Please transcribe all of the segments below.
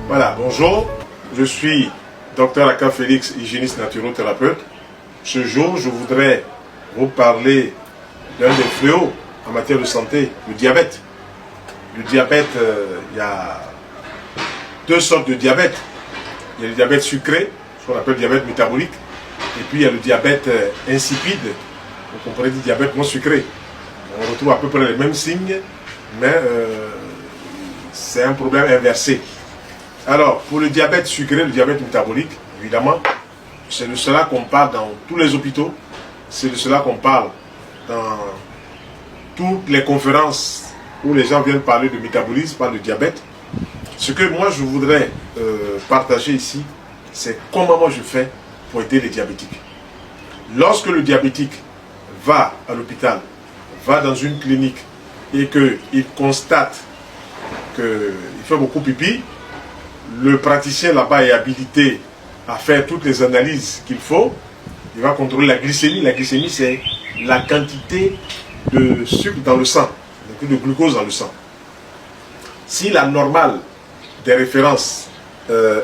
Voilà, bonjour, je suis Dr Aka Félix, hygiéniste naturothérapeute. Ce jour, je voudrais vous parler d'un des fléaux en matière de santé, le diabète. Le diabète, il y a deux sortes de diabète. Il y a le diabète sucré, ce qu'on appelle le diabète métabolique, et puis il y a le diabète insipide, donc on pourrait dire diabète non sucré. On retrouve à peu près les mêmes signes, mais c'est un problème inversé. Alors, pour le diabète sucré, le diabète métabolique, évidemment, c'est de cela qu'on parle dans tous les hôpitaux, c'est de cela qu'on parle dans toutes les conférences où les gens viennent parler de métabolisme, parlent de diabète. Ce que moi je voudrais partager ici, c'est comment moi je fais pour aider les diabétiques. Lorsque le diabétique va à l'hôpital, va dans une clinique et qu'il constate qu'il fait beaucoup pipi, le praticien là-bas est habilité à faire toutes les analyses qu'il faut. Il va contrôler la glycémie. La glycémie, c'est la quantité de sucre dans le sang, de glucose dans le sang. Si la normale des références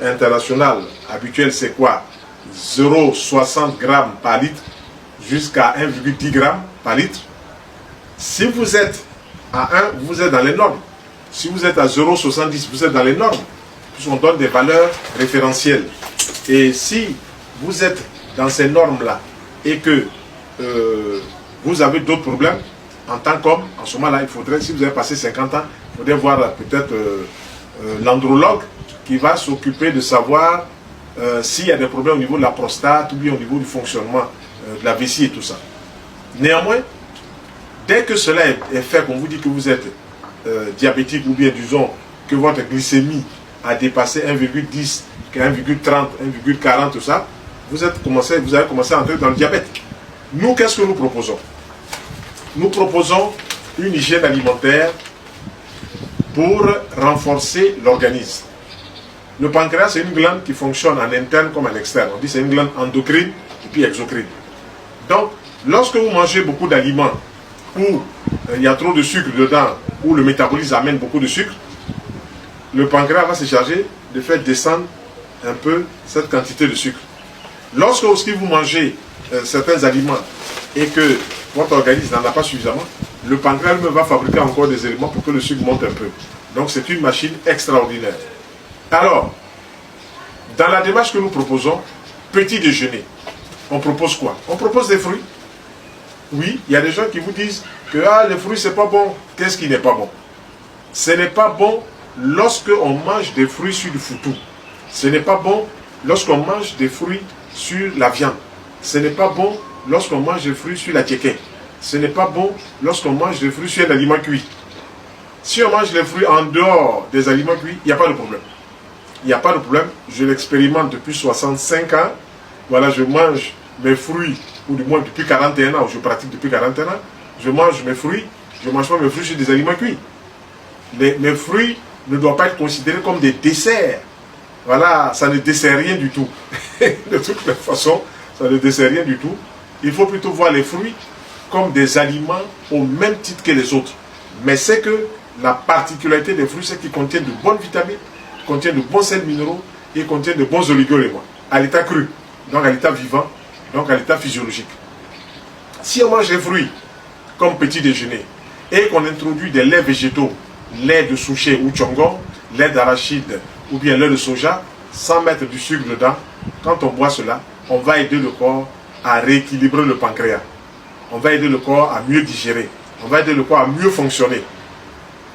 internationales habituelles, c'est quoi? 0,60 g par litre jusqu'à 1,10 g par litre. Si vous êtes à 1, vous êtes dans les normes. Si vous êtes à 0,70, vous êtes dans les normes. On donne des valeurs référentielles. Et si vous êtes dans ces normes-là et que vous avez d'autres problèmes, en tant qu'homme, en ce moment-là, il faudrait, si vous avez passé 50 ans, il faudrait voir peut-être l'andrologue qui va s'occuper de savoir s'il y a des problèmes au niveau de la prostate ou bien au niveau du fonctionnement de la vessie et tout ça. Néanmoins, dès que cela est fait, qu'on vous dit que vous êtes diabétique ou bien disons que votre glycémie a dépassé 1,10, 1,30, 1,40, tout ça, vous avez commencé à entrer dans le diabète. Nous, qu'est-ce que nous proposons? Nous proposons une hygiène alimentaire pour renforcer l'organisme. Le pancréas, c'est une glande qui fonctionne en interne comme en externe. On dit que c'est une glande endocrine et puis exocrine. Donc, lorsque vous mangez beaucoup d'aliments où il y a trop de sucre dedans, où le métabolisme amène beaucoup de sucre, le pancréas va se charger de faire descendre un peu cette quantité de sucre. Lorsque aussi vous mangez certains aliments et que votre organisme n'en a pas suffisamment, le pancréas va fabriquer encore des éléments pour que le sucre monte un peu. Donc c'est une machine extraordinaire. Alors, dans la démarche que nous proposons, petit déjeuner, on propose quoi? On propose des fruits. Oui, il y a des gens qui vous disent que les fruits c'est pas bon. Qu'est-ce qui n'est pas bon? Ce n'est pas bon lorsque on mange des fruits sur du foutou. Ce n'est pas bon lorsqu'on mange des fruits sur la viande. Ce n'est pas bon lorsqu'on mange des fruits sur la tchéké. Ce n'est pas bon lorsqu'on mange des fruits sur un aliment cuit. Si on mange les fruits en dehors des aliments cuits, il n'y a pas de problème. Il n'y a pas de problème. Je l'expérimente depuis 65 ans. Voilà, je mange mes fruits, ou du moins depuis 41 ans, je pratique depuis 41 ans. Je mange mes fruits, je ne mange pas mes fruits sur des aliments cuits. Mes fruits ne doivent pas être considérés comme des desserts. Voilà, ça ne dessert rien du tout. De toute façon, ça ne dessert rien du tout. Il faut plutôt voir les fruits comme des aliments au même titre que les autres. Mais c'est que la particularité des fruits, c'est qu'ils contiennent de bonnes vitamines, contiennent de bons sels minéraux et contiennent de bons oligo-éléments. À l'état cru, donc à l'état vivant, donc à l'état physiologique. Si on mange les fruits comme petit déjeuner et qu'on introduit des laits végétaux, lait de souchet ou tchongon, lait d'arachide ou bien lait de soja, sans mettre du sucre dedans, quand on boit cela, on va aider le corps à rééquilibrer le pancréas. On va aider le corps à mieux digérer. On va aider le corps à mieux fonctionner.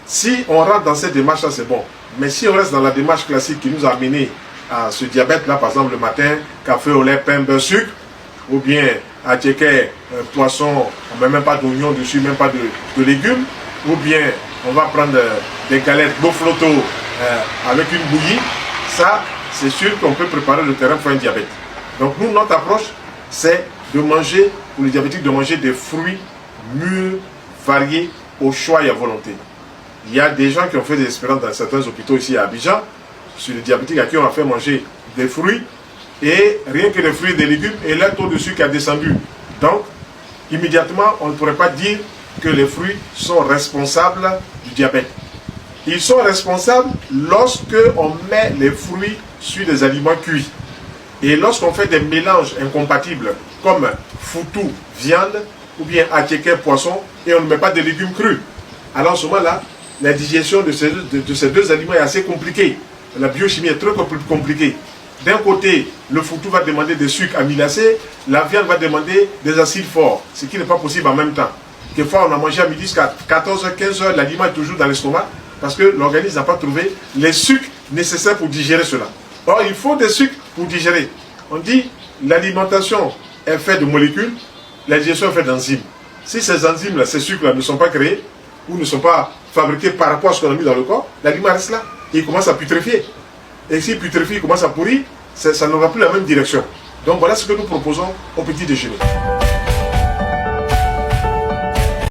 Si on rentre dans cette démarche-là, c'est bon. Mais si on reste dans la démarche classique qui nous a amené à ce diabète-là, par exemple le matin, café au lait, pain, beurre, sucre, ou bien à tchéké, poisson, on ne met même pas d'oignon dessus, même pas de légumes, ou bien on va prendre des galettes bofloto avec une bouillie, ça, c'est sûr qu'on peut préparer le terrain pour un diabète. Donc nous, notre approche, c'est de manger, pour les diabétiques, de manger des fruits mûrs, variés, au choix et à volonté. Il y a des gens qui ont fait des expériences dans certains hôpitaux ici à Abidjan, sur les diabétiques à qui on a fait manger des fruits, et rien que des fruits et des légumes, et leur taux de sucre a descendu. Donc, immédiatement, on ne pourrait pas dire que les fruits sont responsables du diabète. Ils sont responsables lorsque on met les fruits sur des aliments cuits. Et lorsqu'on fait des mélanges incompatibles, comme foutou, viande, ou bien attiéké, poisson, et on ne met pas de légumes crus. Alors, à ce moment-là, la digestion de ces deux aliments est assez compliquée. La biochimie est très compliquée. D'un côté, le foutou va demander des sucres amylacés, la viande va demander des acides forts, ce qui n'est pas possible en même temps. Quelquefois, on a mangé à midi jusqu'à 14h, 15h, l'aliment est toujours dans l'estomac, parce que l'organisme n'a pas trouvé les sucres nécessaires pour digérer cela. Or, il faut des sucres pour digérer. On dit l'alimentation est faite de molécules, la digestion est faite d'enzymes. Si ces enzymes-là, ces sucres-là ne sont pas créés, ou ne sont pas fabriqués par rapport à ce qu'on a mis dans le corps, l'aliment reste là. Et il commence à putréfier. Et s'il putrefie, il commence à pourrir, ça n'aura plus la même direction. Donc voilà ce que nous proposons au petit déjeuner.